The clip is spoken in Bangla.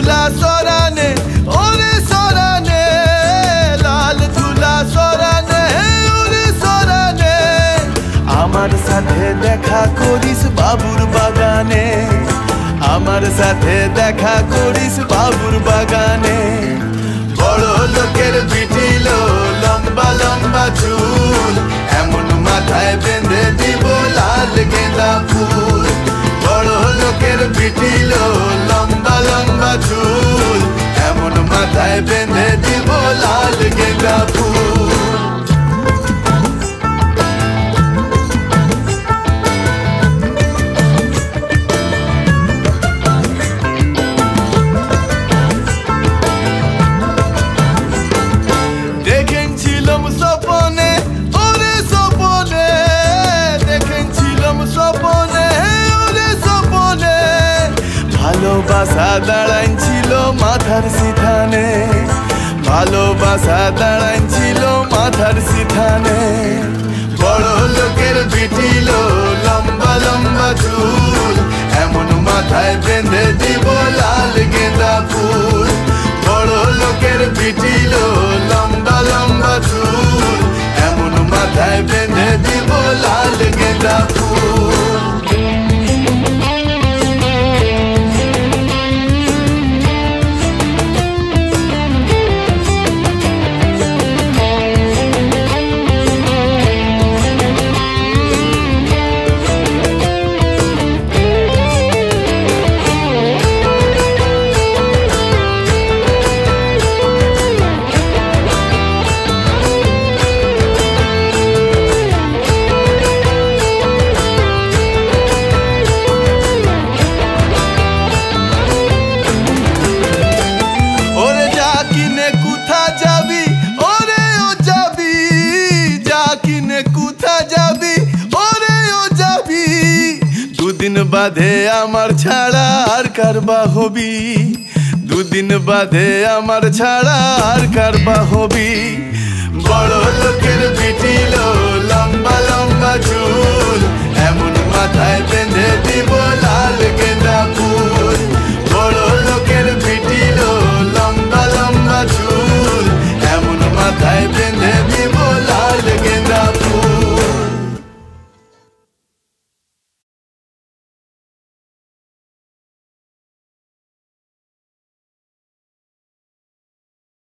ধুলা সরানে ওরে সরানে, লাল ধুলা সরানে ওরে সরানে। আমার সাথে দেখা করিস বাবুর বাগানে, আমার সাথে দেখা করিস বাবুর বাগানে। বড় লোকের বিটিল লম্বা লম্বা চুল, এমন মাথায় বেঁধে দিব লাল গেঁদা ফুল। বড় লোকের বিটিল লম্বা লম্বা চুল, এমন মাথায় বেঁধে দিব লাল গেঁদা ফুল। দেখেছিলাম স্বপনে ওরে স্বপনে, দেখেছিলাম স্বপনে ওরে স্বপনে। ভালোবাসা দাঁড়াইছিল মাথার সিথানে, ভালোবাসা দাঁড়াইছিল মাথার সিথানে। বড় লোকের বিটিল লম্বা লম্বা চুল, এমন মাথায় বেঁধে দিব লাল গেঁদা ফুল। বড় লোকের বিটিল লম্বা লম্বা চুল, এমন মাথায় বেঁধে দিব লাল গেঁদা ফুল। দুদিন বাদে আমার ছাড়া আর কারবা হবি, দুদিন বাদে আমার ছাড়া আর কারবা হবি। বড় লোকের বিটিল লম্বা লম্বা